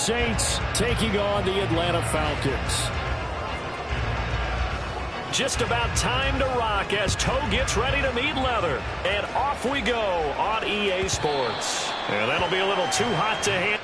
Saints taking on the Atlanta Falcons. Just about time to rock as toe gets ready to meet leather. And off we go on EA Sports. And that'll be a little too hot to handle.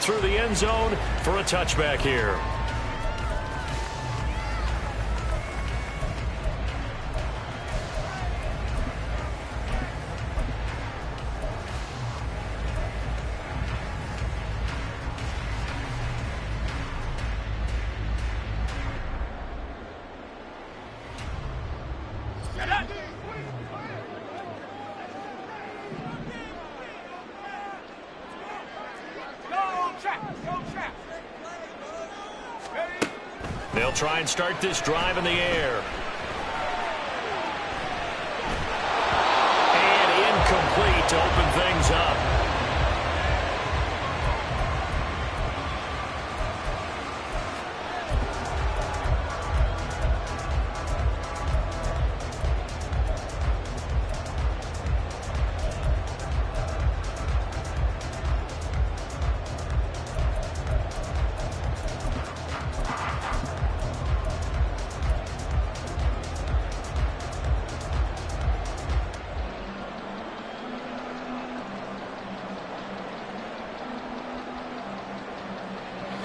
Through the end zone for a touchback here. They'll try and start this drive in the air. And incomplete to open things up.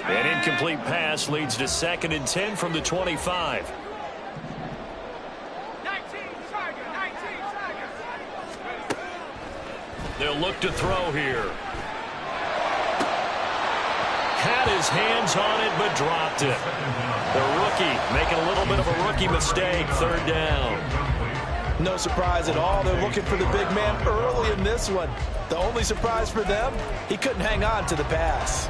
An incomplete pass leads to 2nd and 10 from the 25. They'll look to throw here. Had his hands on it, but dropped it. The rookie making a little bit of a rookie mistake, 3rd down. No surprise at all. They're looking for the big man early in this one. The only surprise for them, he couldn't hang on to the pass.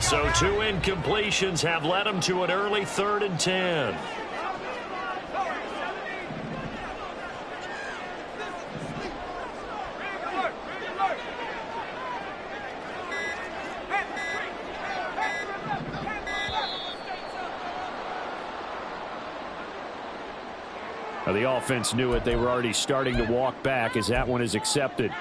So 2 incompletions have led him to an early 3rd and 10. Now, the offense knew it. They were already starting to walk back as that one is accepted.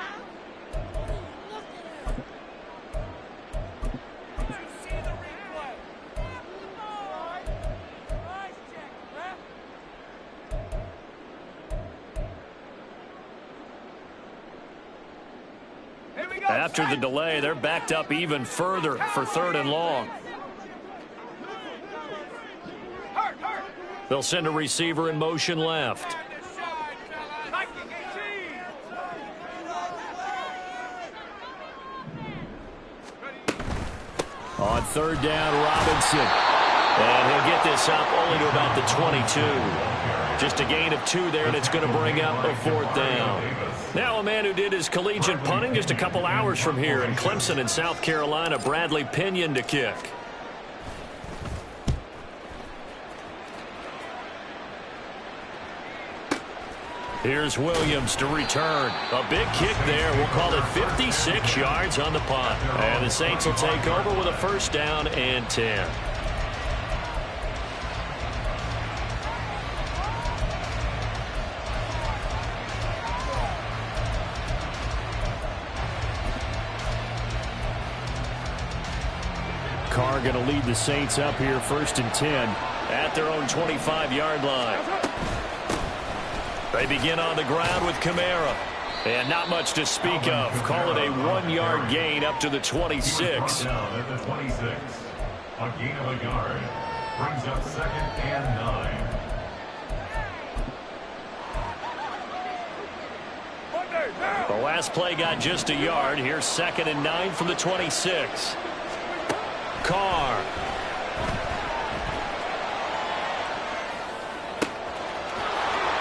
After the delay, they're backed up even further for 3rd and long. They'll send a receiver in motion left. On 3rd down, Robinson. And he'll get this up only to about the 22. Just a gain of 2 there, and it's going to bring up a 4th down. Now a man who did his collegiate punting just a couple hours from here in Clemson in South Carolina, Bradley Pinion to kick. Here's Williams to return. A big kick there. We'll call it 56 yards on the punt. And the Saints will take over with a 1st down and 10. Carr going to lead the Saints up here 1st and 10 at their own 25-yard line. They begin on the ground with Kamara. And not much to speak of. Call it a 1-yard gain up to the 26. Down at the 26. A gain of a yard. Brings up 2nd and 9. The last play got just a yard. Here's 2nd and 9 from the 26. Carr.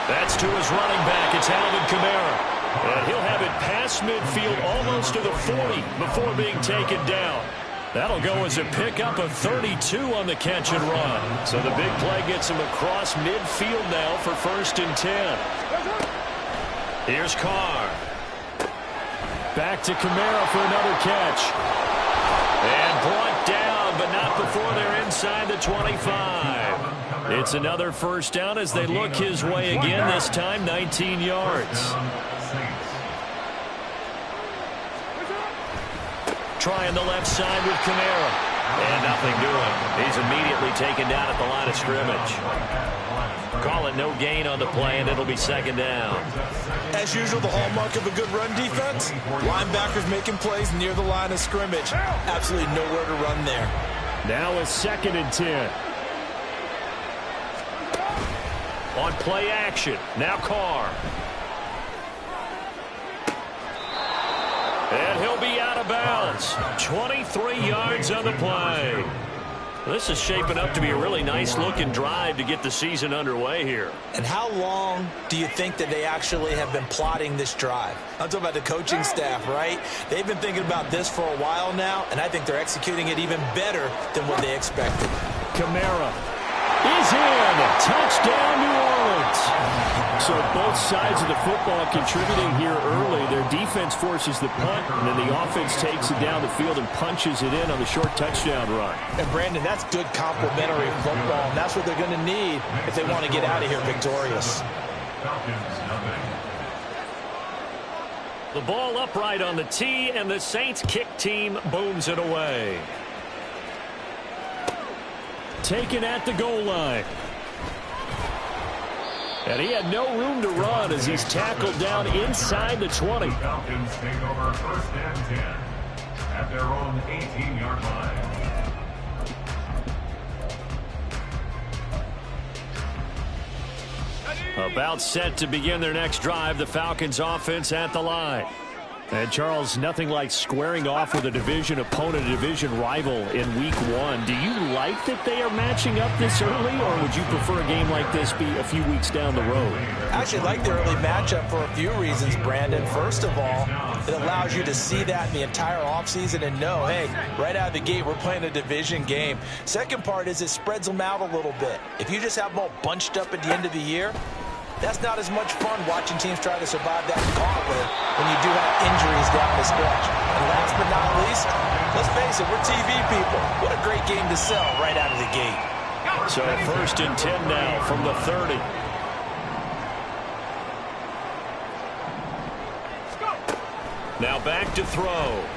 That's to his running back. It's Alvin Kamara. And he'll have it past midfield almost to the 40 before being taken down. That'll go as a pickup of 32 on the catch and run. So the big play gets him across midfield now for 1st and 10. Here's Carr. Back to Kamara for another catch. And brought down, but not before they're inside the 25. It's another 1st down as they look his way again, this time 19 yards. Trying the left side with Kamara. And nothing doing. He's immediately taken down at the line of scrimmage. Call it no gain on the play, and it'll be 2nd down. As usual, the hallmark of a good run defense, linebackers making plays near the line of scrimmage. Absolutely nowhere to run there. Now a 2nd and 10. On play action, now Carr. And he'll be out of bounds. 23 yards on the play. This is shaping up to be a really nice-looking drive to get the season underway here. And how long do you think that they actually have been plotting this drive? I'm talking about the coaching staff, right? They've been thinking about this for a while now, and I think they're executing it even better than what they expected. Kamara is in. Touchdown, New Orleans. So both sides of the football contributing here early. Their defense forces the punt, and then the offense takes it down the field and punches it in on the short touchdown run. And, Brandon, that's good complementary football, and that's what they're going to need if they want to get out of here victorious. The ball upright on the tee, and the Saints kick team booms it away. Taken at the goal line. And he had no room to run as he's tackled down inside the 20. Falcons take over 1st and 10 at their own 18-yard line. About set to begin their next drive, the Falcons offense at the line. And, Charles, nothing like squaring off with a division opponent, a division rival in Week 1. Do you like that they are matching up this early, or would you prefer a game like this be a few weeks down the road? I actually like the early matchup for a few reasons, Brandon. First of all, it allows you to see that in the entire offseason and know, hey, right out of the gate, we're playing a division game. Second part is it spreads them out a little bit. If you just have them all bunched up at the end of the year, that's not as much fun watching teams try to survive that gauntlet when you do have injuries down the stretch. And last but not least, let's face it, we're TV people. What a great game to sell right out of the gate. So 1st and 10 now from the 30. Now back to throw.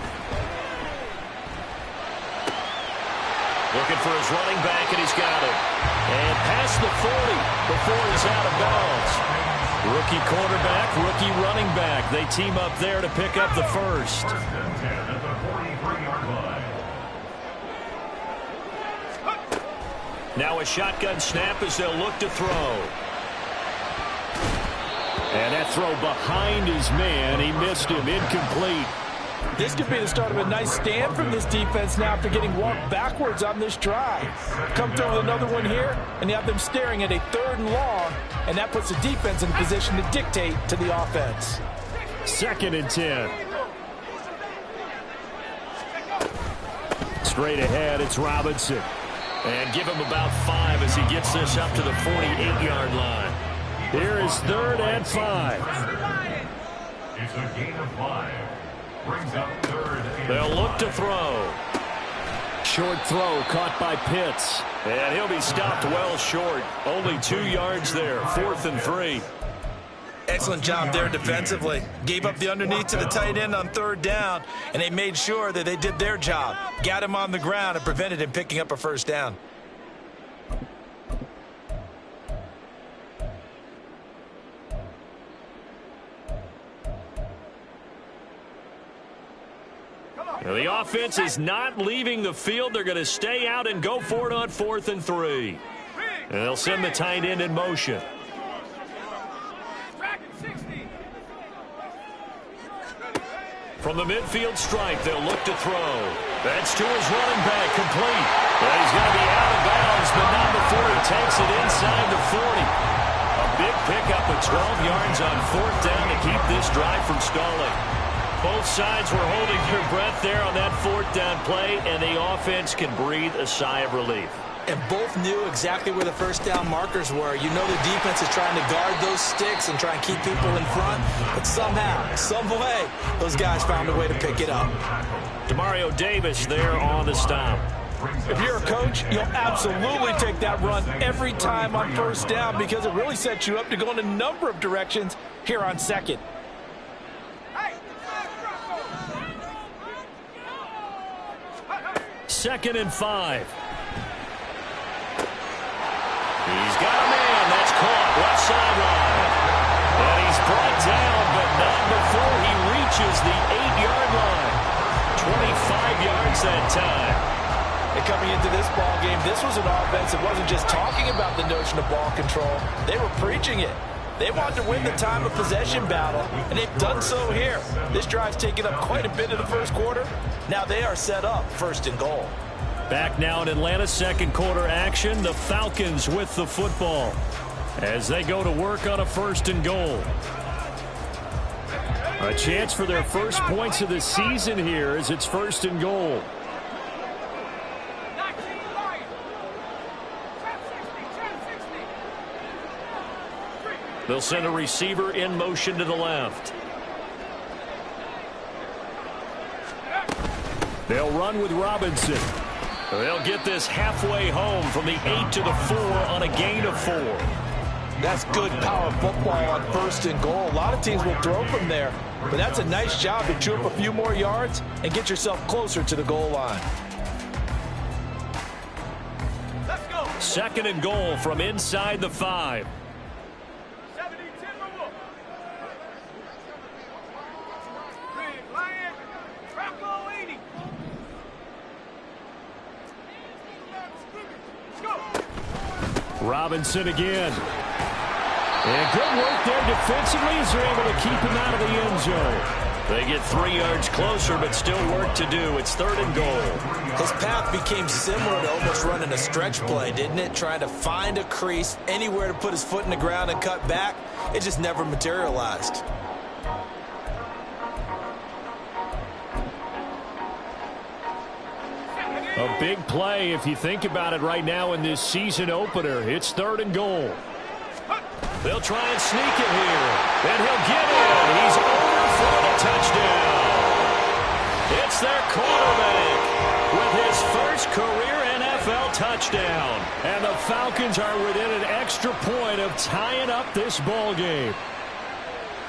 Looking for his running back, and he's got it. And past the 40 before he's out of bounds. Rookie quarterback, rookie running back. They team up there to pick up the 1st. 1st and 10 at the 43-yard line. Now a shotgun snap as they'll look to throw. And that throw behind his man. He missed him. Incomplete. This could be the start of a nice stand from this defense now after getting walked backwards on this drive. Come through with another one here, and you have them staring at a 3rd and long, and that puts the defense in a position to dictate to the offense. 2nd and 10. Straight ahead, it's Robinson. And give him about 5 as he gets this up to the 48-yard line. Here is 3rd and 5. It's a gain of 5. Brings up 3rd and They'll look to throw. Short throw caught by Pitts. And he'll be stopped well short. Only 2 yards there. 4th and 3. Excellent job there defensively. Gave up the underneath to the tight end on 3rd down, and they made sure that they did their job. Got him on the ground and prevented him picking up a 1st down. The offense is not leaving the field. They're going to stay out and go for it on 4th and 3. And they'll send the tight end in motion. From the midfield stripe, they'll look to throw. That's to his running back, complete. And he's going to be out of bounds, but not before he takes it inside the 40. A big pickup of 12 yards on fourth down to keep this drive from stalling. Both sides were holding their breath there on that fourth down play, and the offense can breathe a sigh of relief. And both knew exactly where the first down markers were. You know the defense is trying to guard those sticks and try and keep people in front. But somehow, some way, those guys found a way to pick it up. Demario Davis there on the stop. If you're a coach, you'll absolutely take that run every time on first down because it really sets you up to go in a number of directions here on second. Second and 5. He's got a man. That's caught. Left sideline. And he's brought down, but not before he reaches the 8-yard line. 25 yards that time. And coming into this ball game, this was an offense that wasn't just talking about the notion of ball control. They were preaching it. They wanted to win the time of possession battle, and they've done so here. This drive's taken up quite a bit in the first quarter. Now they are set up first and goal. Back now in Atlanta, second quarter action. The Falcons with the football as they go to work on a first and goal. A chance for their first points of the season here as it's first and goal. They'll send a receiver in motion to the left. They'll run with Robinson. They'll get this halfway home from the 8 to the 4 on a gain of 4. That's good power football on first and goal. A lot of teams will throw from there, but that's a nice job to chew up a few more yards and get yourself closer to the goal line. Let's go. Second and goal from inside the 5. Robinson again. And good work there defensively as they're able to keep him out of the end zone. They get 3 yards closer, but still work to do. It's third and goal. His path became similar to almost running a stretch play, didn't it? Trying to find a crease, anywhere to put his foot in the ground and cut back. It just never materialized. A big play if you think about it right now in this season opener. It's third and goal. They'll try and sneak it here. And he'll get it. He's over for the touchdown. It's their quarterback with his first career NFL touchdown. And the Falcons are within an extra point of tying up this ball game.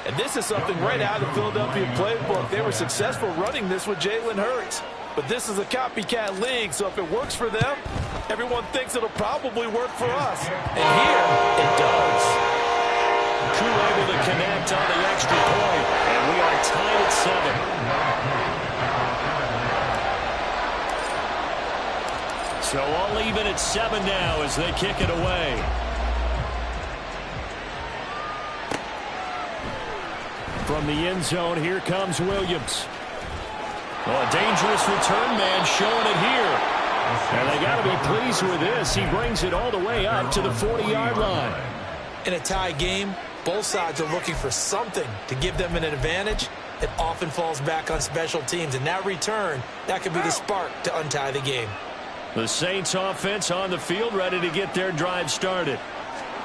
And this is something right out of the Philadelphia playbook. They were successful running this with Jalen Hurts. But this is a copycat league, so if it works for them, everyone thinks it'll probably work for us. And here, it does. Koo able to connect on the extra point, and we are tied at 7. So all even at 7 now as they kick it away. From the end zone, here comes Williams. Well, a dangerous return man showing it here. And they got to be pleased with this. He brings it all the way up to the 40-yard line. In a tie game, both sides are looking for something to give them an advantage. It often falls back on special teams. And that return, that could be the spark to untie the game. The Saints offense on the field ready to get their drive started.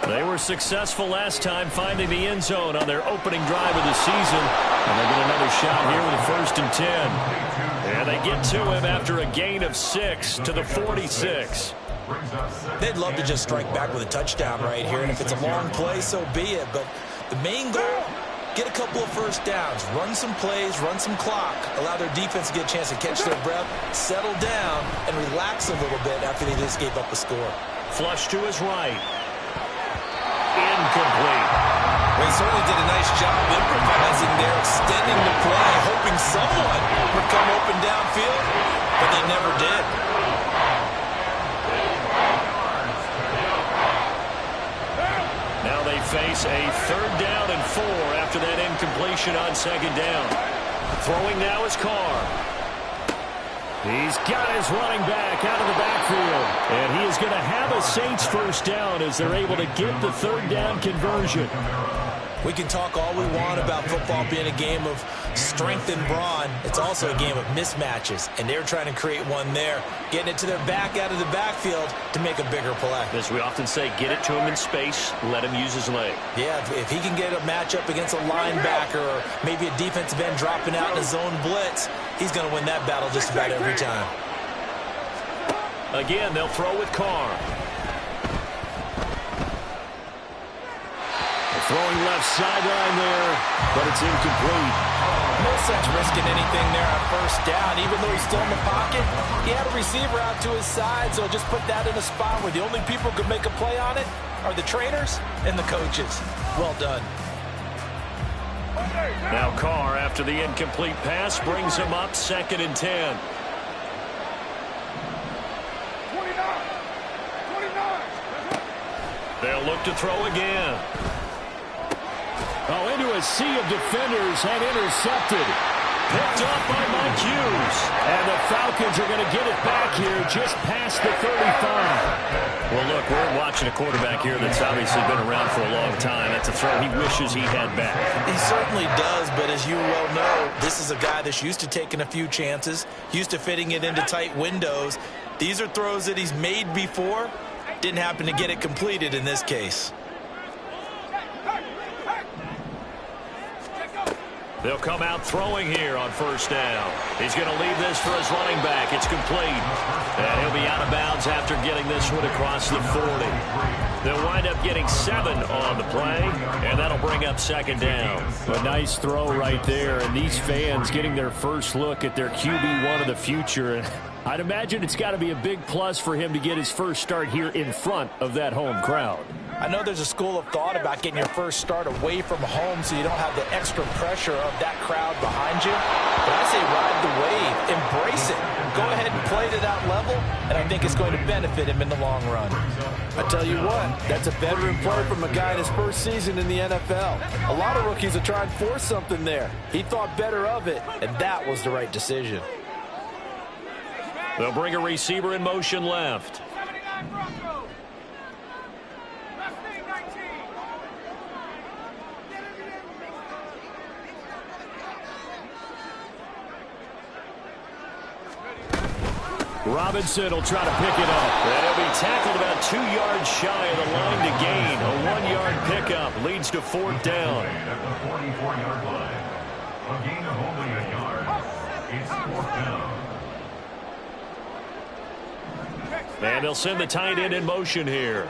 They were successful last time finding the end zone on their opening drive of the season. And they get another shot here with a first and 10. And they get to him after a gain of 6 to the 46. They'd love to just strike back with a touchdown right here. And if it's a long play, so be it. But the main goal, get a couple of first downs, run some plays, run some clock, allow their defense to get a chance to catch their breath, settle down, and relax a little bit after they just gave up a score. Flush to his right. Incomplete. They certainly did a nice job improvising there, extending the play, hoping someone would come open downfield, but they never did. Now they face a third down and 4 after that incompletion on second down. Throwing now is Carr. He's got his running back out of the backfield. And he is going to have a Saints first down as they're able to get the third down conversion. We can talk all we want about football being a game of strength and brawn. It's also a game of mismatches, and they're trying to create one there, getting it to their back out of the backfield to make a bigger play. As we often say, get it to him in space, let him use his leg. Yeah, if he can get a matchup against a linebacker or maybe a defensive end dropping out in a zone blitz, he's going to win that battle just about every time. Again, they'll throw with Carr. Throwing left sideline there, but it's incomplete. No sense risking anything there on first down. Even though he's still in the pocket, he had a receiver out to his side, so just put that in a spot where the only people who could make a play on it are the trainers and the coaches. Well done. Now Carr, after the incomplete pass, brings him up 2nd and 10. 29. They'll look to throw again. Oh, into a sea of defenders and intercepted. Picked up by Mike Hughes. And the Falcons are going to get it back here just past the 35. Well, look, we're watching a quarterback here that's obviously been around for a long time. That's a throw he wishes he had back. He certainly does, but as you well know, this is a guy that's used to taking a few chances, used to fitting it into tight windows. These are throws that he's made before. Didn't happen to get it completed in this case. They'll come out throwing here on first down. He's going to leave this for his running back. It's complete. And he'll be out of bounds after getting this one across the 40. They'll wind up getting 7 on the play, and that'll bring up 2nd down. A nice throw right there, and these fans getting their first look at their QB1 of the future. And I'd imagine it's got to be a big plus for him to get his first start here in front of that home crowd. I know there's a school of thought about getting your first start away from home so you don't have the extra pressure of that crowd behind you. But I say ride the wave, embrace it. Go ahead and play to that level, and I think it's going to benefit him in the long run. I tell you what, that's a veteran play from a guy in his first season in the NFL. A lot of rookies are trying to force something there. He thought better of it, and that was the right decision. They'll bring a receiver in motion left. Robinson will try to pick it up. And he'll be tackled about 2 yards shy of the line to gain. A 1-yard pickup leads to 4th down. At the 44-yard line. A gain of only a yard. It's 4th down. And they'll send the tight end in motion here.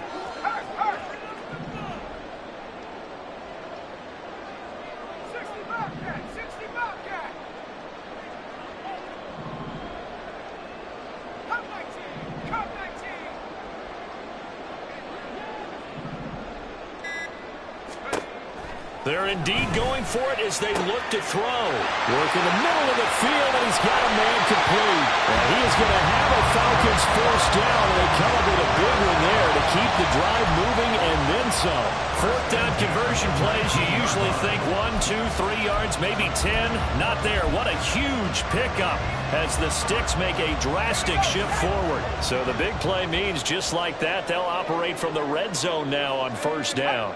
They're indeed going for it as they look to throw. Work in the middle of the field, and he's got a man complete. And he is going to have a Falcons first down, and they come up with a big one there to keep the drive moving and then some. 4th down conversion plays, you usually think 1, 2, 3 yards, maybe 10. Not there. What a huge pickup as the Sticks make a drastic shift forward. So the big play means just like that, they'll operate from the red zone now on first down.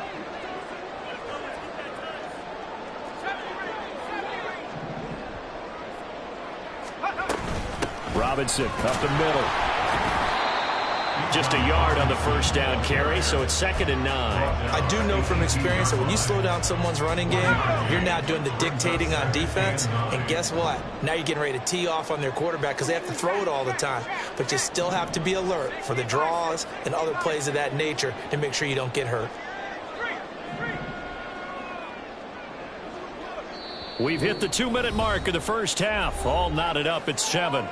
Robinson up the middle. Just a yard on the first down carry, so it's 2nd and 9. I do know from experience that when you slow down someone's running game, you're now doing the dictating on defense. And guess what? Now you're getting ready to tee off on their quarterback because they have to throw it all the time. But you still have to be alert for the draws and other plays of that nature to make sure you don't get hurt. We've hit the 2-minute mark of the first half. All knotted up at 7.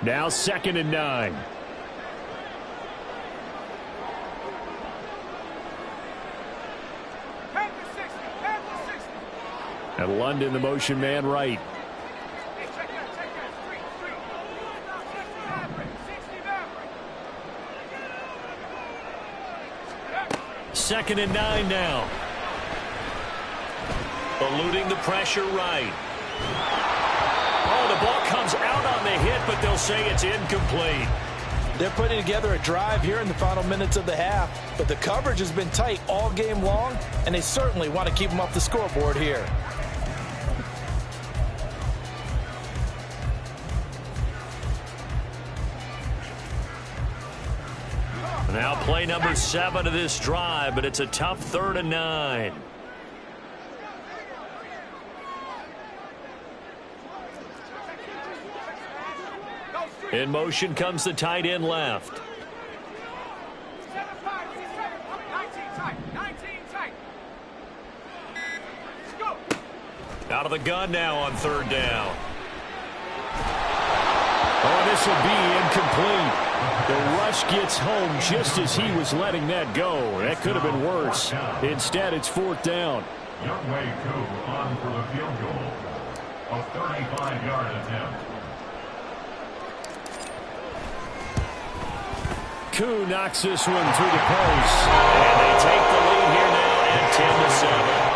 Now 2nd and 9. And London, the motion man, right. 2nd and 9 now. Eluding the pressure right. Oh, the ball comes out on the hit, but they'll say it's incomplete. They're putting together a drive here in the final minutes of the half, but the coverage has been tight all game long, and they certainly want to keep them off the scoreboard here. Now play number 7 of this drive, but it's a tough 3rd and 9. In motion comes the tight end left. Out of the gun now on 3rd down. Oh, this will be incomplete. The rush gets home just as he was letting that go. That could have been worse. Instead, it's 4th down. Younghoe Koo on for the field goal. A 35-yard attempt. Koo knocks this one through the post. And they take the lead here now at 10-7.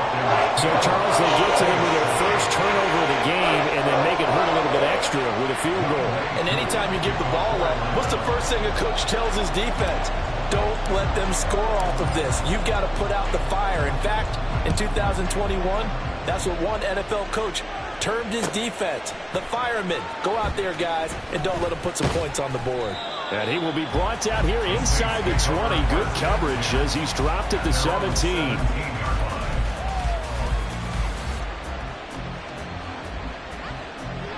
So, Charles, they get to them with their first turnover of the game and then make it hurt a little bit extra with a field goal. And anytime you give the ball up, what's the first thing a coach tells his defense? Don't let them score off of this. You've got to put out the fire. In fact, in 2021, that's what one NFL coach termed his defense, the firemen. Go out there, guys, and don't let them put some points on the board. And he will be brought down here inside the 20. Good coverage as he's dropped at the 17.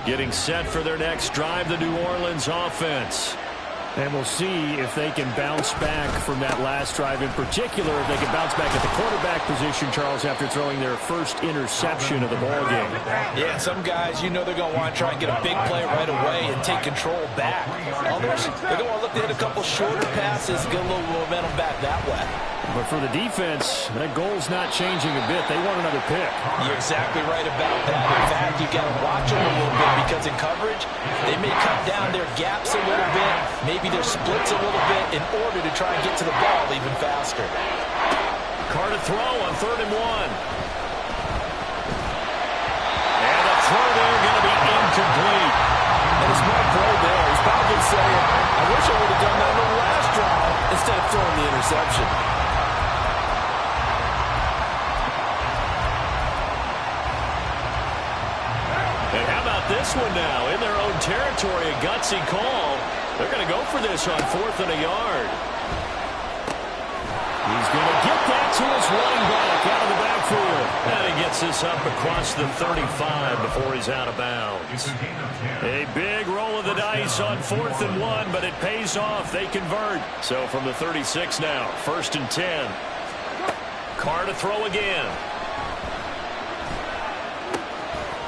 Getting set for their next drive, the New Orleans offense. And we'll see if they can bounce back from that last drive. In particular, if they can bounce back at the quarterback position, Charles, after throwing their first interception of the ballgame. Yeah, some guys, you know they're going to want to try and get a big play right away and take control back. Others, they're going to look to hit a couple shorter passes, get a little momentum back that way. But for the defense, that goal's not changing a bit. They want another pick. You're exactly right about that. In fact, you've got to watch them a little bit because in coverage, they may cut down their gaps a little bit, maybe their splits a little bit in order to try and get to the ball even faster. Carr to throw on 3rd and 1. And the throw there going to be incomplete. And a smart play there. He's probably saying, I wish I would have done that in the last drive instead of throwing the interception. And how about this one now? In their own territory, a gutsy call. They're going to go for this on 4th and a yard. He's going to get that to his running back out of the backfield. And he gets this up across the 35 before he's out of bounds. A big roll of the dice on 4th and 1, but it pays off. They convert. So from the 36 now, 1st and 10. Carr to throw again.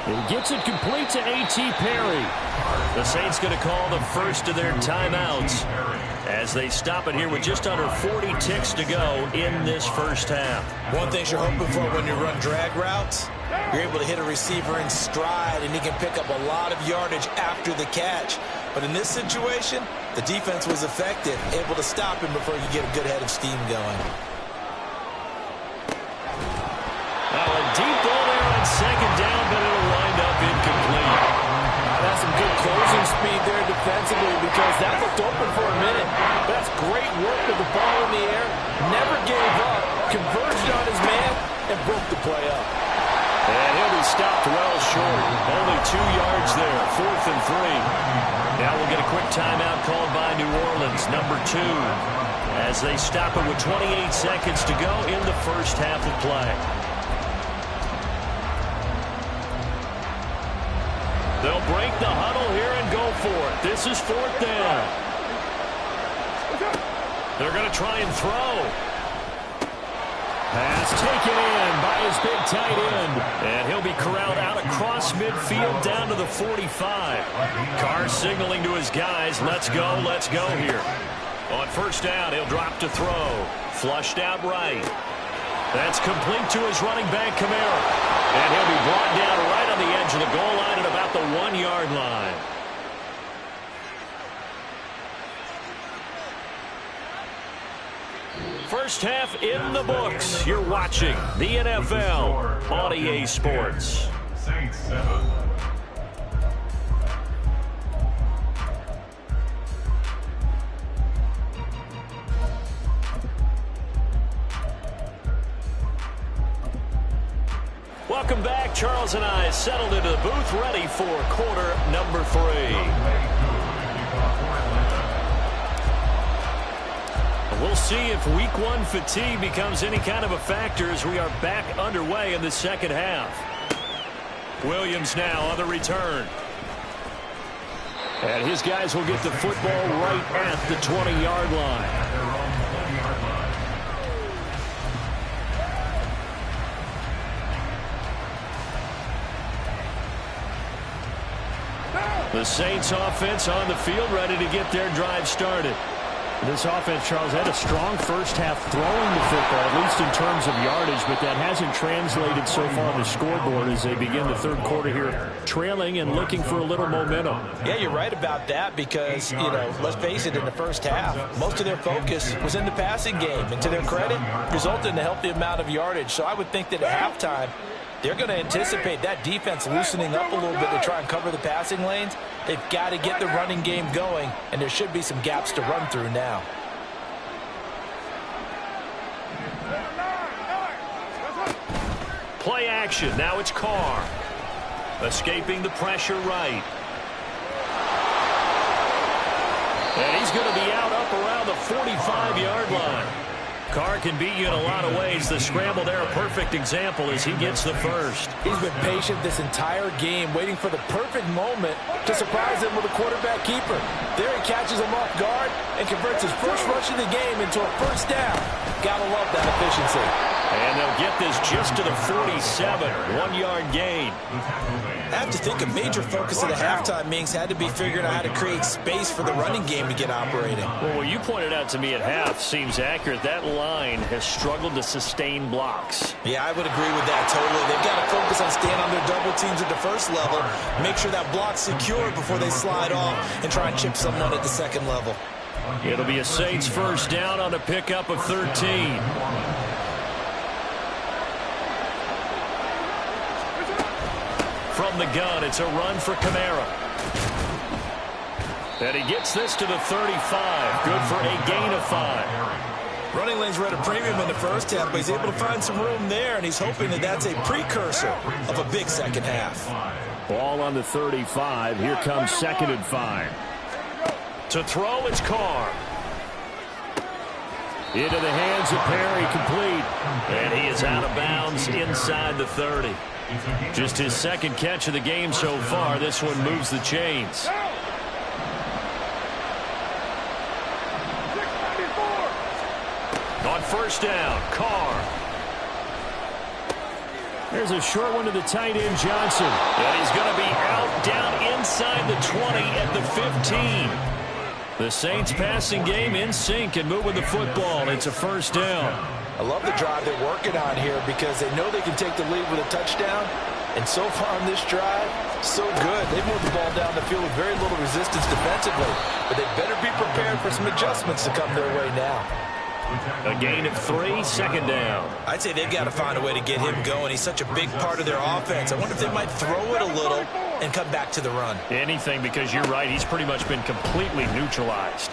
He gets it complete to A.T. Perry. The Saints going to call the first of their timeouts as they stop it here with just under 40 ticks to go in this first half. One thing you're hoping for when you run drag routes, you're able to hit a receiver in stride and he can pick up a lot of yardage after the catch. But in this situation, the defense was effective, able to stop him before you get a good head of steam going. A deep ball there on 2nd down, but it'll wind up incomplete. That's some good closing speed there defensively because that looked open for a minute. That's great work with the ball in the air. Never gave up, converged on his man, and broke the play up. And he'll be stopped well short. Only 2 yards there, 4th and 3. Now we'll get a quick timeout called by New Orleans, number 2, as they stop it with 28 seconds to go in the first half of play. They'll break the huddle here and go for it. This is 4th down. They're going to try and throw. Pass taken in by his big tight end. And he'll be corralled out across midfield down to the 45. Carr signaling to his guys, let's go here. On 1st down, he'll drop to throw. Flushed out right. That's complete to his running back, Kamara. And he'll be brought down right on the edge of the goal line at about the 1-yard line. First half in the books. You're watching the NFL on EA Sports. Saints 7. Welcome back. Charles and I settled into the booth, ready for quarter number 3. We'll see if week 1 fatigue becomes any kind of a factor as we are back underway in the second half. Williams now on the return. And his guys will get the football right at the 20-yard line. The Saints offense on the field, ready to get their drive started. This offense, Charles, had a strong first half throwing the football, at least in terms of yardage, but that hasn't translated so far on the scoreboard as they begin the third quarter here, trailing and looking for a little momentum. Yeah, you're right about that because, let's face it, in the first half, most of their focus was in the passing game. And to their credit, resulted in a healthy amount of yardage. So I would think that at halftime, they're going to anticipate that defense loosening up a little bit to try and cover the passing lanes. They've got to get the running game going, and there should be some gaps to run through now. Play action. Now it's Carr. Escaping the pressure right. And he's going to be out up around the 45-yard line. Carr can beat you in a lot of ways. The scramble there, a perfect example as he gets the first. He's been patient this entire game, waiting for the perfect moment to surprise him with a quarterback keeper. There he catches him off guard and converts his first rush of the game into a first down. Gotta love that efficiency. And they'll get this just to the 47, 1-yard gain. I have to think a major focus of the halftime meetings had to be figuring out how to create space for the running game to get operating. Well, what you pointed out to me at half seems accurate. That line has struggled to sustain blocks. Yeah, I would agree with that totally. They've got to focus on staying on their double teams at the first level, make sure that block's secure before they slide off and try and chip someone at the second level. It'll be a Saints first down on a pickup of 13. From the gun, it's a run for Kamara. And he gets this to the 35. Good for a gain of 5. Running lanes were at a premium in the first half, but he's able to find some room there, and he's hoping that that's a precursor of a big second half. Ball on the 35. Here comes 2nd and 5. To throw, it's Carr. Into the hands of Perry, complete. And he is out of bounds inside the 30. Just his second catch of the game so far. This one moves the chains. On first down, Carr. There's a short one to the tight end, Johnson. And he's going to be out down inside the 20 at the 15. The Saints passing game in sync and moving the football. It's a first down. I love the drive they're working on here because they know they can take the lead with a touchdown. And so far on this drive, so good. They've moved the ball down the field with very little resistance defensively. But they better be prepared for some adjustments to come their way now. A gain of 3, second down. I'd say they've got to find a way to get him going. He's such a big part of their offense. I wonder if they might throw it a little and come back to the run. Anything, because you're right. He's pretty much been completely neutralized.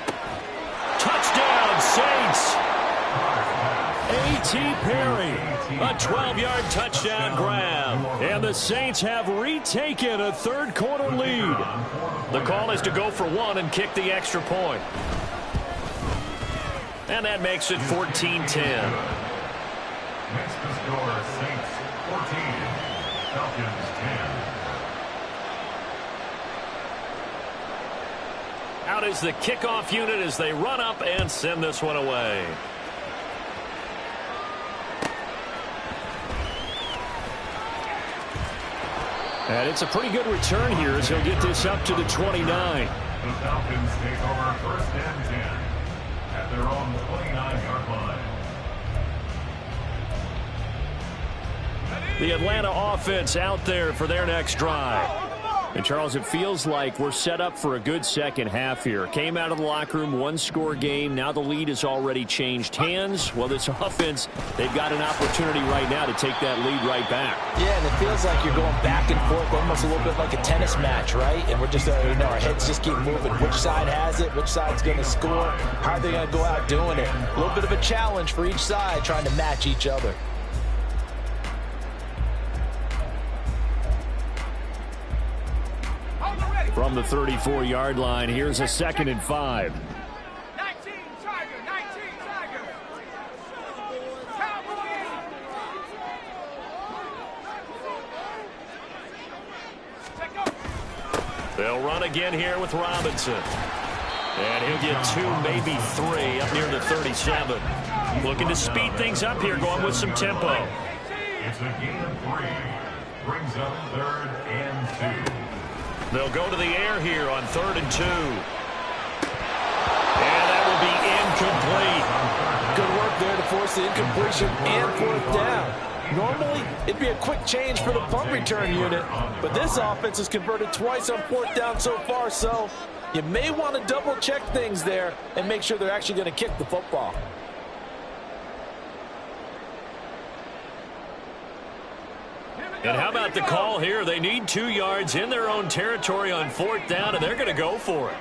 Touchdown, Saints! A.T. Perry. A 12-yard touchdown grab. And the Saints have retaken a third-quarter lead. The call is to go for 1 and kick the extra point. And that makes it 14-10. Next to score, Saints 14, Falcons 10. Out is the kickoff unit as they run up and send this one away. And it's a pretty good return here as he'll get this up to the 29. The Falcons take over first and 10 at their own 29-yard line. The Atlanta offense out there for their next drive. And, Charles, it feels like we're set up for a good second half here. Came out of the locker room, one-score game. Now the lead has already changed hands. Well, this offense, they've got an opportunity right now to take that lead right back. Yeah, and it feels like you're going back and forth, almost a little bit like a tennis match, right? And we're just, our heads just keep moving. Which side has it? Which side's going to score? How are they going to go out doing it? A little bit of a challenge for each side, trying to match each other. From the 34-yard line, here's a 2nd and 5. 19 Tiger, 19 Tiger. They'll run again here with Robinson. And he'll get 2, maybe 3 up near the 37. Looking to speed things up here, going with some tempo. It's a gain of 3. Brings up 3rd and 2. They'll go to the air here on 3rd and 2. And that will be incomplete. Good work there to force the incompletion and 4th down. Normally, it'd be a quick change for the punt return unit, but this offense has converted twice on 4th down so far, so you may want to double-check things there and make sure they're actually going to kick the football. And how about the call here? They need 2 yards in their own territory on 4th down, and they're going to go for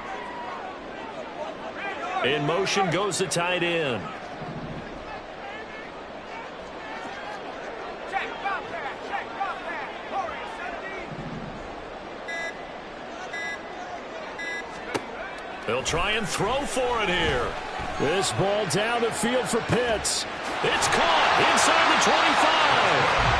it. In motion goes the tight end. They'll try and throw for it here. This ball down the field for Pitts. It's caught inside the 25.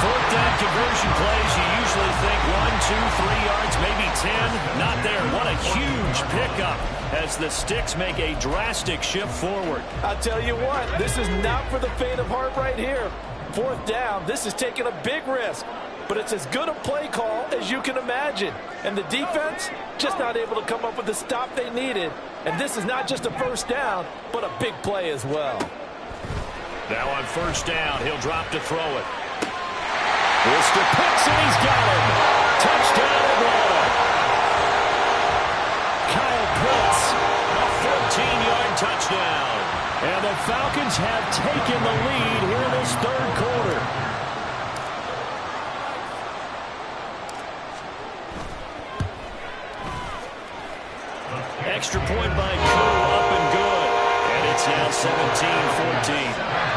4th down conversion plays, you usually think 1, 2, 3 yards, maybe 10. Not there. What a huge pickup as the Sticks make a drastic shift forward. I'll tell you what, this is not for the faint of heart right here. 4th down, this is taking a big risk. But it's as good a play call as you can imagine. And the defense just not able to come up with the stop they needed. And this is not just a 1st down, but a big play as well. Now on 1st down, he'll drop to throw it. Mr. Pitts, and he's got him. Touchdown, Atlanta. Kyle Pitts, A 14-yard touchdown. and the Falcons have taken the lead here in this 3rd quarter. Extra point by Koo, up and good. And it's now 17-14.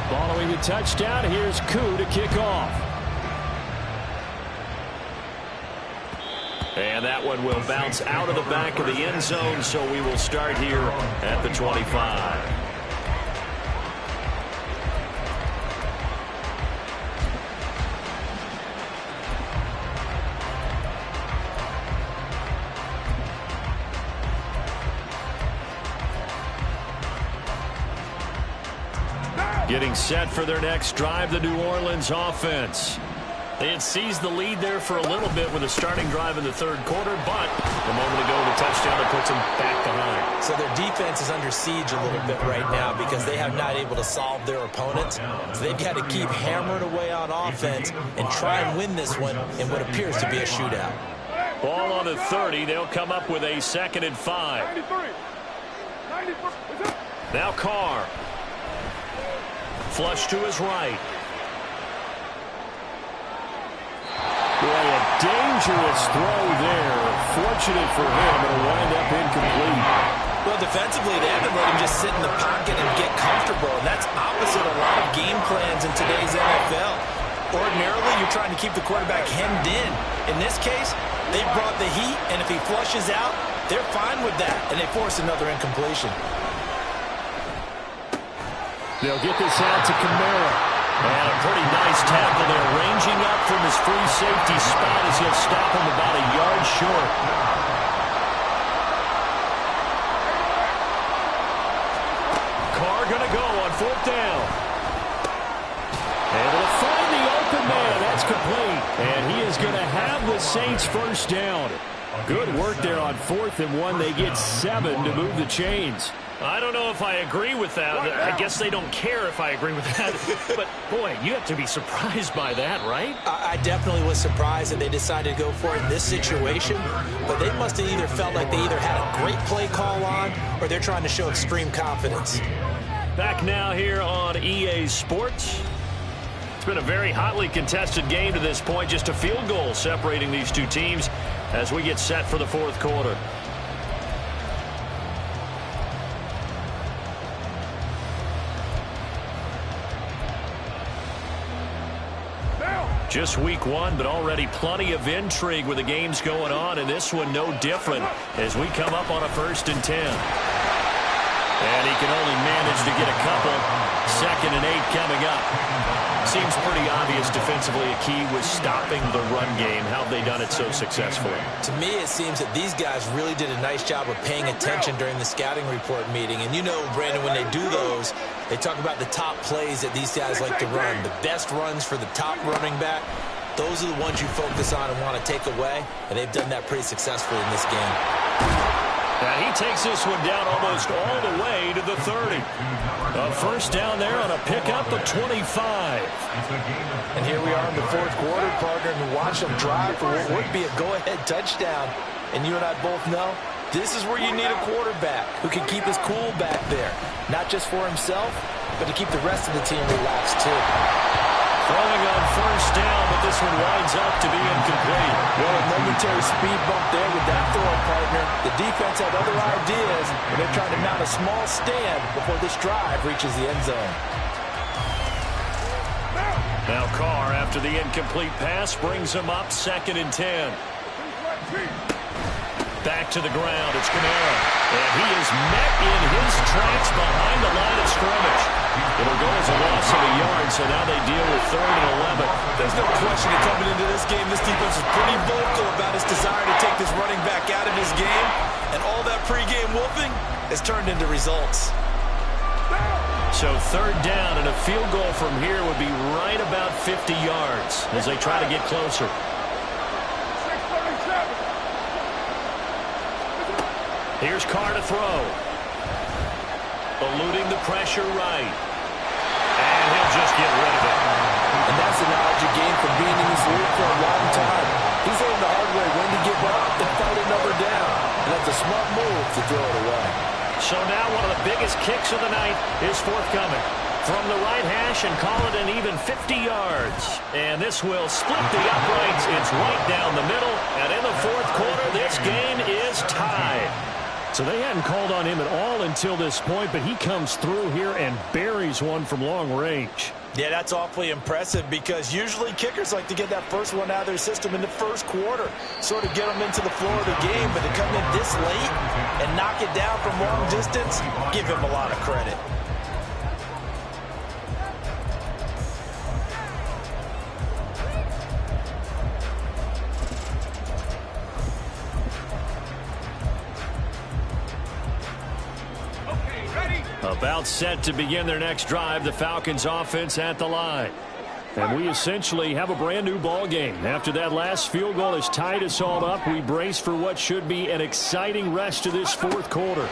Following the touchdown, here's Koo to kick off. And that one will bounce out of the back of the end zone, so we will start here at the 25. Getting set for their next drive, the New Orleans offense. They had seized the lead there for a little bit with a starting drive in the 3rd quarter, but a moment ago the touchdown that puts them back behind. So their defense is under siege a little bit right now because they have not able to solve their opponents. So they've got to keep hammering away on offense and try and win this one in what appears to be a shootout. Ball on the 30. They'll come up with a 2nd and 5. Now Carr. Flush to his right. Boy, a dangerous throw there. Fortunate for him, it'll wind up incomplete. Well, defensively, they haven't let him just sit in the pocket and get comfortable, and that's opposite a lot of game plans in today's NFL. Ordinarily, you're trying to keep the quarterback hemmed in. In this case, they brought the heat, and if he flushes out, they're fine with that, and they force another incompletion. They'll get this out to Kamara. And a pretty nice tackle there, ranging up from his free safety spot as he'll stop him about a yard short. Carr going to go on 4th down. Able to find the open man. That's complete. And he the Saints first down. Good work there on 4th and 1. They get 7 to move the chains. I don't know if I agree with that. I guess they don't care if I agree with that. But, boy, you have to be surprised by that, right? I definitely was surprised that they decided to go for it in this situation. But they must have either felt like they either had a great play call on or they're trying to show extreme confidence. Back now here on EA Sports. It's been a very hotly contested game to this point. Just a field goal separating these two teams as we get set for the fourth quarter. Just week 1, but already plenty of intrigue with the games going on, and this one no different as we come up on a 1st and 10. And he can only manage to get a couple. 2nd and 8 coming up. Seems pretty obvious defensively a key was stopping the run game. How have they done it so successfully? To me, it seems that these guys really did a nice job of paying attention during the scouting report meeting. And you know, Brandon, when they do those, they talk about the top plays that these guys like to run. The best runs for the top running back. Those are the ones you focus on and want to take away. And they've done that pretty successfully in this game. And he takes this one down almost all the way to the 30. A first down there on a pickup of 25. And here we are in the fourth quarter, partner, and watch them drive for what would be a go-ahead touchdown. And you and I both know this is where you need a quarterback who can keep his cool back there. Not just for himself, but to keep the rest of the team relaxed too. Throwing on first down, but this one winds up to be incomplete. Well, a momentary speed bump there with that throw, partner. The defense had other ideas, and they're trying to mount a small stand before this drive reaches the end zone. Now Carr, after the incomplete pass, brings him up 2nd and 10. Back to the ground, it's Kamara. And he is met in his tracks behind the line of scrimmage. It'll go as a loss of a yard, so now they deal with 3rd and 11. There's no question that coming into this game, this defense is pretty vocal about its desire to take this running back out of his game. And all that pregame wolfing has turned into results. So 3rd down and a field goal from here would be right about 50 yards as they try to get closer. Here's Carr to throw. Eluding the pressure right. And he'll just get rid of it. And that's the knowledge you gain from being in this league for a long time. He's learned the hard way when to give up and fight another down. And that's a smart move to throw it away. So now one of the biggest kicks of the night is forthcoming. From the right hash and call it an even 50 yards. And this will split the uprights. It's right down the middle. And in the fourth quarter, this game is tied. So they hadn't called on him at all until this point, but he comes through here and buries one from long range. Yeah, that's awfully impressive because usually kickers like to get that first one out of their system in the first quarter, sort of get them into the flow of the game, but to come in this late and knock it down from long distance, give him a lot of credit. About set to begin their next drive, the Falcons offense at the line. And we essentially have a brand new ball game. After that last field goal has tied us all up, we brace for what should be an exciting rest of this fourth quarter.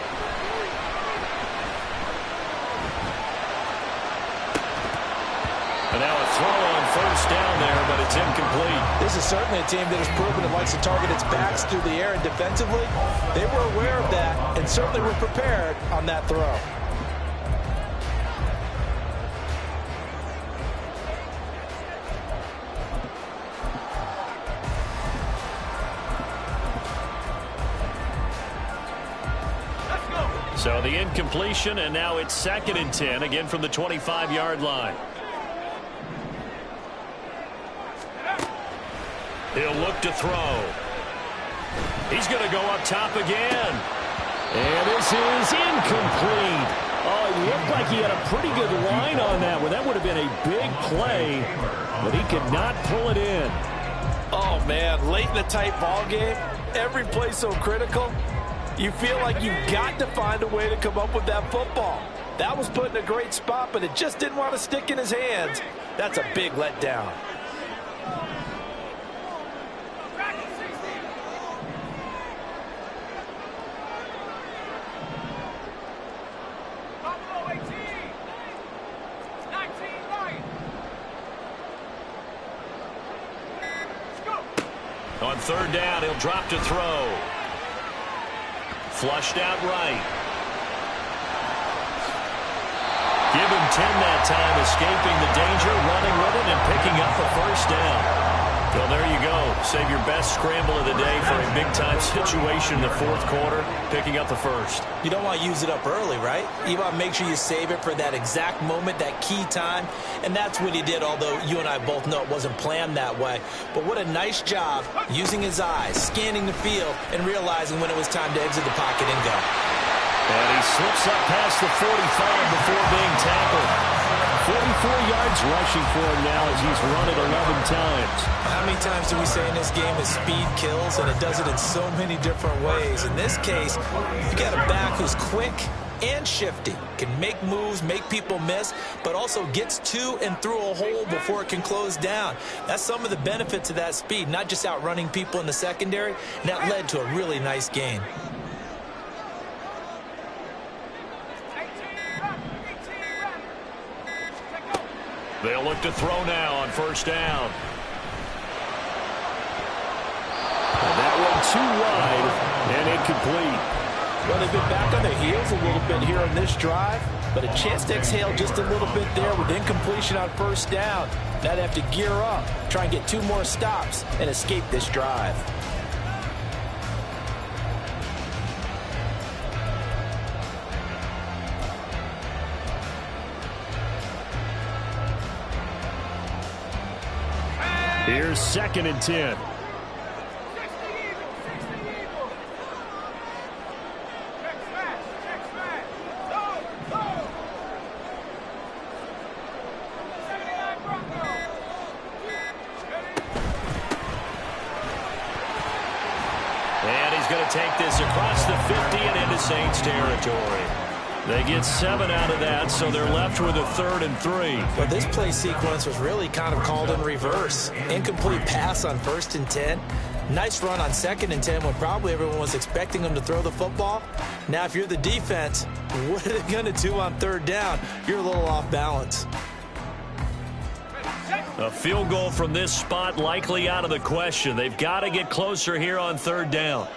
And now a throw on first down there, but it's incomplete. This is certainly a team that has proven it likes to target its backs through the air and defensively. They were aware of that and certainly were prepared on that throw. So the incompletion, and now it's 2nd and 10, again from the 25-yard line. He'll look to throw. He's going to go up top again. And this is incomplete. Oh, it looked like he had a pretty good line on that one. That would have been a big play, but he could not pull it in. Oh, man, late in a tight ball game, every play so critical. You feel like you've got to find a way to come up with that football. That was put in a great spot, but it just didn't want to stick in his hands. That's a big letdown. On third down, he'll drop to throw. Flushed out right. Give him 10 that time, escaping the danger, running with it, and picking up a first down. Well, there you go. Save your best scramble of the day for a big-time situation in the fourth quarter, picking up the first. You don't want to use it up early, right? You want to make sure you save it for that exact moment, that key time, and that's what he did, although you and I both know it wasn't planned that way. But what a nice job using his eyes, scanning the field, and realizing when it was time to exit the pocket and go. And he slips up past the 45 before being tackled. 44 yards rushing for him now as he's run it 11 times. How many times do we say in this game that speed kills, and it does it in so many different ways? In this case, you got a back who's quick and shifty, can make moves, make people miss, but also gets to and through a hole before it can close down. That's some of the benefits of that speed, not just outrunning people in the secondary, and that led to a really nice game. They'll look to throw now on first down. And that one too wide and incomplete. Well, they've been back on their heels a little bit here on this drive, but a chance to exhale just a little bit there with incompletion on first down. Now they have to gear up, try and get 2 more stops, and escape this drive. Here's 2nd and 10. And he's going to take this across the 50 and into Saints territory. They get 7 out of that, so they're left with a 3rd and 3. Well, this play sequence was really kind of called in reverse. Incomplete pass on 1st and 10. Nice run on 2nd and 10 when probably everyone was expecting them to throw the football. Now, if you're the defense, what are they going to do on 3rd down? You're a little off balance. A field goal from this spot likely out of the question. They've got to get closer here on 3rd down.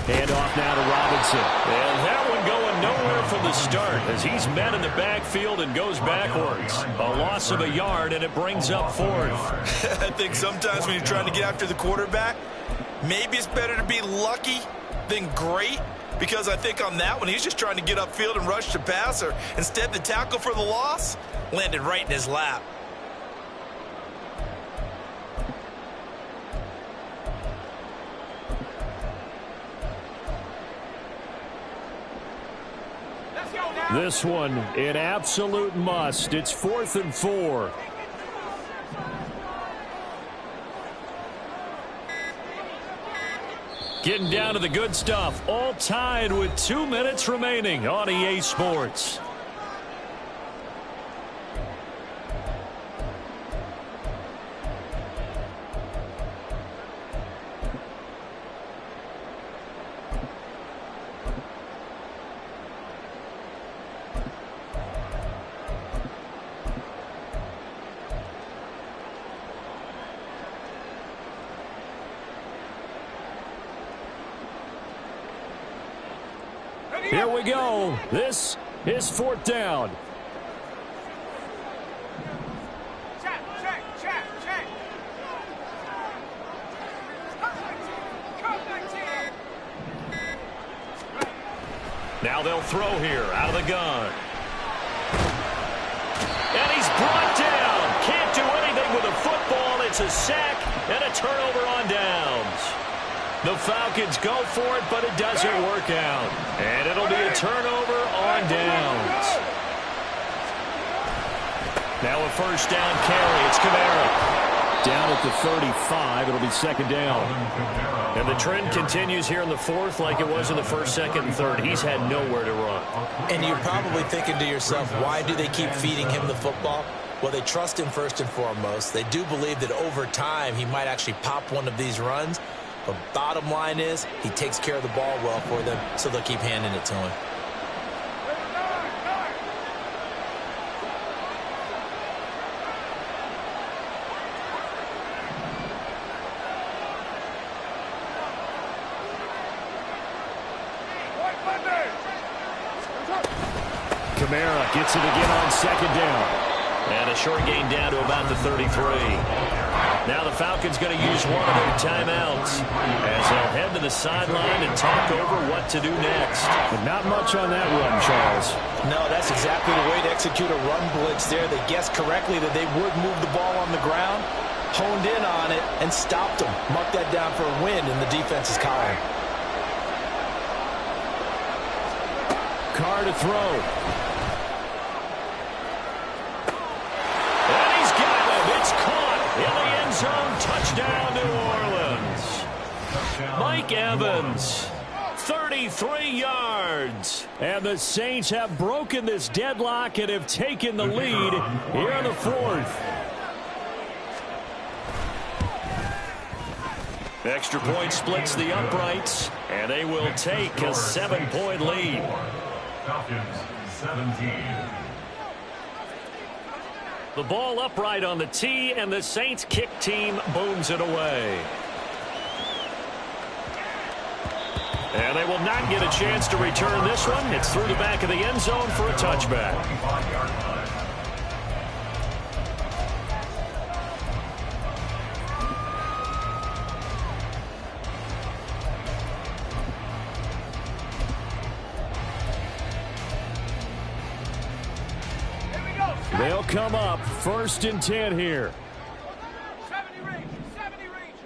Handoff now to Robinson. And that one going nowhere from the start as he's met in the backfield and goes backwards. A loss of a yard, and it brings up 4th. I think sometimes when you're trying to get after the quarterback, maybe it's better to be lucky than great, because I think on that one, he's just trying to get upfield and rush the passer. Instead, the tackle for the loss landed right in his lap. This one, an absolute must. It's 4th and 4. Getting down to the good stuff. All tied with 2 minutes remaining on EA Sports. Here we go. This is 4th down. Check. Now they'll throw here out of the gun. And he's brought down. Can't do anything with a football. It's a sack and a turnover on downs. The Falcons go for it, but it doesn't work out. And it'll be a turnover on downs. Now a first down carry. It's Kamara. Down at the 35. It'll be 2nd down. And the trend continues here in the 4th like it was in the 1st, 2nd, and 3rd. He's had nowhere to run. And you're probably thinking to yourself, why do they keep feeding him the football? Well, they trust him first and foremost. They do believe that over time he might actually pop one of these runs. But bottom line is, he takes care of the ball well for them, so they'll keep handing it to him. Kamara gets it again on second down. And a short gain down to about the 33. Now the Falcons going to use one of their timeouts as they'll head to the sideline and talk over what to do next. But not much on that run, Charles. No, that's exactly the way to execute a run blitz there. They guessed correctly that they would move the ball on the ground, honed in on it, and stopped them. Mark that down for a win in the defense's column. Carr to throw. And he's got it. It's caught in the end zone. Touchdown, New Orleans. Mike Evans, 33 yards. And the Saints have broken this deadlock and have taken the lead here in the fourth. Extra point splits the uprights, and they will take a 7-point lead. Falcons 17. The ball upright on the tee, and the Saints kick team booms it away. And they will not get a chance to return this one. It's through the back of the end zone for a touchback. 25-yard line. They'll come up 1st and 10 here. 70 range, 70 range.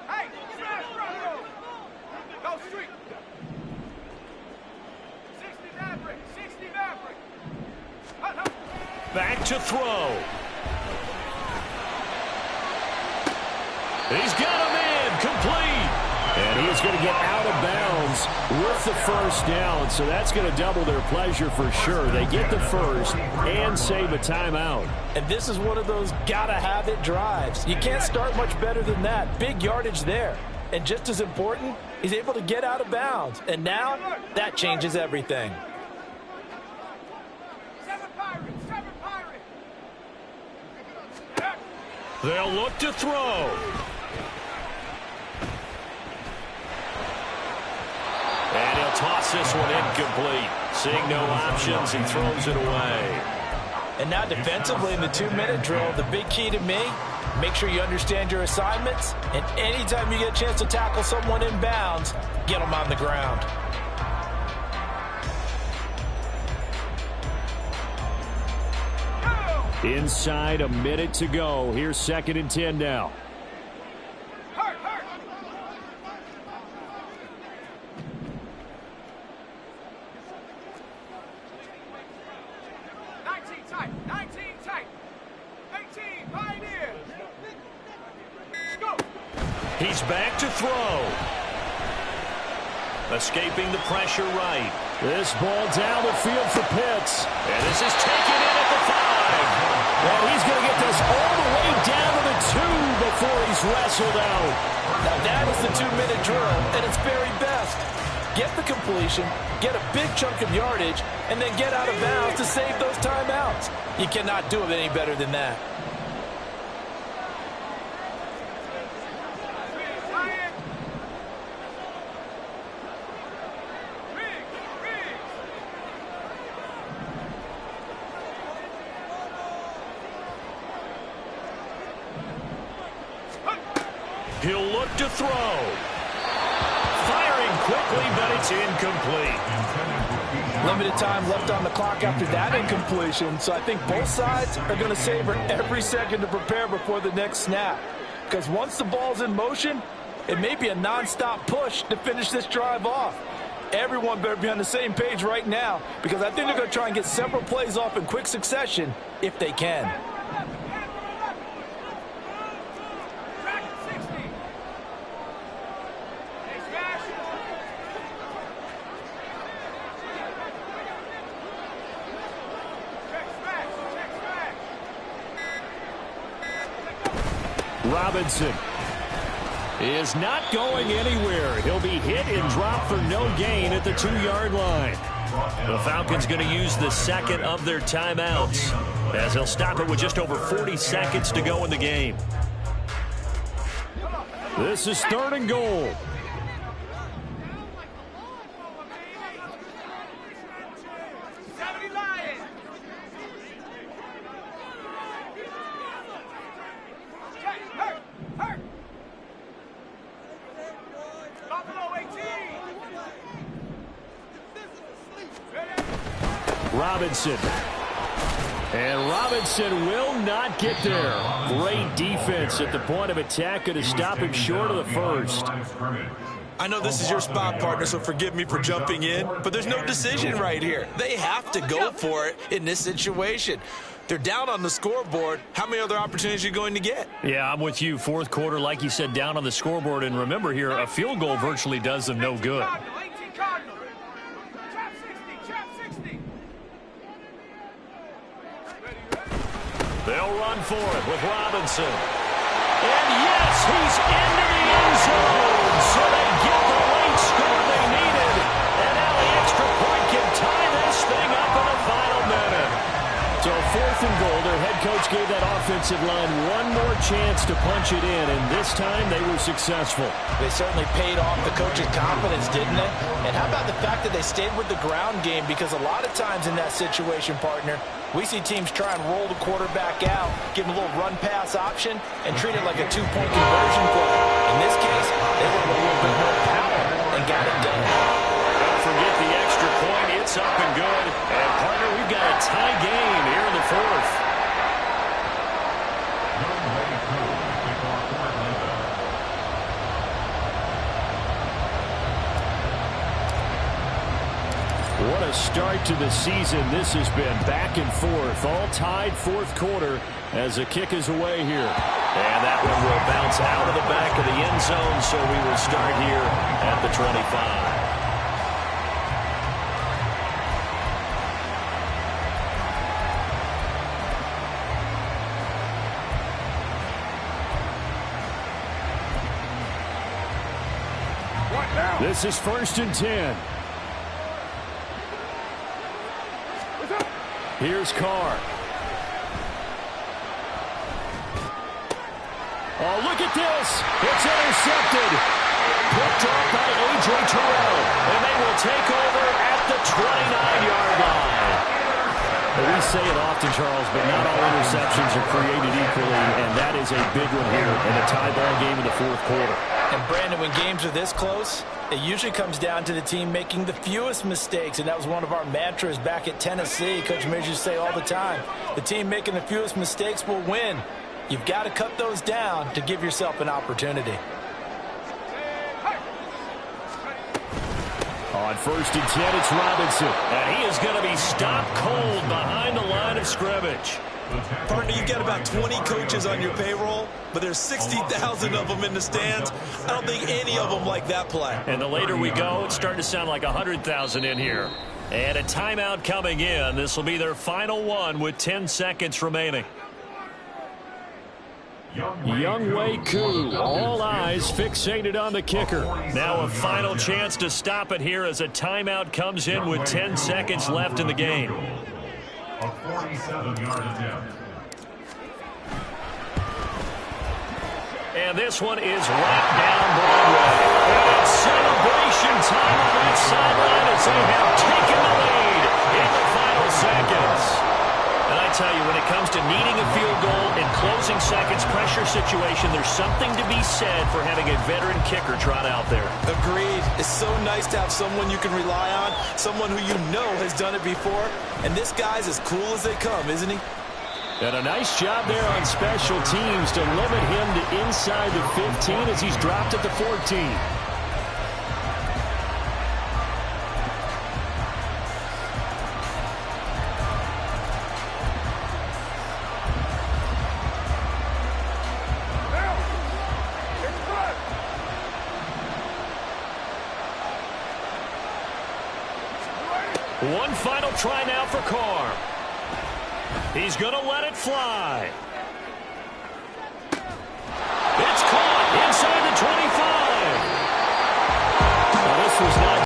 Hey, smash front row. Go street. 60 Maverick, 60 Maverick. Hut, hut. Back to throw. He's got a man complete. And he is going to get out of bounds with the first down. So that's going to double their pleasure for sure. They get the first and save a timeout. And this is one of those gotta-have-it drives. You can't start much better than that. Big yardage there. And just as important, he's able to get out of bounds. And now, that changes everything. 7 Pirates, 7 Pirates. They'll look to throw. And he'll toss this one incomplete. Seeing no options, he throws it away. And now defensively in the 2-minute drill, the big key to me, make sure you understand your assignments. And anytime you get a chance to tackle someone in bounds, get them on the ground. Inside a minute to go. Here's 2nd and 10 now. Hurt, hurt. 19 tight, 19 tight. 18, Pioneers. Scope. He's back to throw. Escaping the pressure right. This ball down the field for Pitts. And this is taken in at the 5. And he's going to get this all the way down to the 2 before he's wrestled out. Now that is the 2-minute drill at its very best. Get the completion, get a big chunk of yardage, and then get out of bounds to save those timeouts. You cannot do it any better than that. Ryan. Riggs, Riggs. He'll look to throw. Firing quickly, but it's incomplete. Limited time left on the clock after that incompletion, so I think both sides are going to savor every second to prepare before the next snap. Because once the ball's in motion, it may be a nonstop push to finish this drive off. Everyone better be on the same page right now, because I think they're going to try and get several plays off in quick succession if they can. Track 60. Hey, smash. Check smash, check smash. Robinson. is not going anywhere. He'll be hit and dropped for no gain at the 2-yard line. The Falcons going to use the second of their timeouts, as they'll stop it with just over 40 seconds to go in the game. This is 3rd and goal. Robinson. And Robinson will not get there. Great defense at the point of attack. Going to stop him short of the first. I know this is your spot, partner, so forgive me for jumping in, but there's no decision right here. They have to go for it in this situation. They're down on the scoreboard. How many other opportunities are you going to get? Yeah, I'm with you. 4th quarter, like you said, down on the scoreboard. And remember here, a field goal virtually does them no good. They'll run for it with Robinson. And yes, he's into the end zone. So they get the late score they needed. And now the extra point can tie this thing up in the final minute. So 4th and goal. Their head coach gave that offensive line one more chance to punch it in, and this time they were successful. They certainly paid off the coach's confidence, didn't it? And how about the fact that they stayed with the ground game? Because a lot of times in that situation, partner, we see teams try and roll the quarterback out, give him a little run-pass option, and treat it like a 2-point conversion play. In this case, they went with a little bit more power and got it done. Don't forget the extra point. It's up and good. And, partner, we've got a tie game here in the 4th. What a start to the season this has been. Back and forth, all tied 4th quarter as the kick is away here. And that one will bounce out of the back of the end zone, so we will start here at the 25. This is 1st and 10. Here's Carr. Oh, look at this. It's intercepted. Picked off by A.J. Terrell. And they will take over at the 29-yard line. We say it often, Charles, but not all interceptions are created equally, and that is a big one here in a tie ball game in the 4th quarter. And, Brandon, when games are this close, it usually comes down to the team making the fewest mistakes, and that was one of our mantras back at Tennessee. Coach Mears used to say all the time, the team making the fewest mistakes will win. You've got to cut those down to give yourself an opportunity. On 1st and 10, it's Robinson. And he is going to be stopped cold behind the line of scrimmage. Partner, you've got about 20 coaches on your payroll, but there's 60,000 of them in the stands. I don't think any of them like that play. And the later we go, it's starting to sound like 100,000 in here. And a timeout coming in. This will be their final one with 10 seconds remaining. Younghoe Koo, all eyes fixated on the kicker. Now a final chance to stop it here as a timeout comes in with 10 seconds left in the game. A 47-yard attempt. And this one is right down Broadway. And it's celebration time on that sideline as they have taken the lead in the final seconds. And I tell you, when it comes to needing a field goal in closing seconds pressure situation, there's something to be said for having a veteran kicker trot out there. Agreed. It's so nice to have someone you can rely on, someone who you know has done it before. And this guy's as cool as they come, isn't he? And a nice job there on special teams to limit him to inside the 15 as he's dropped at the 14. One final try now for Carr. He's going to let it fly.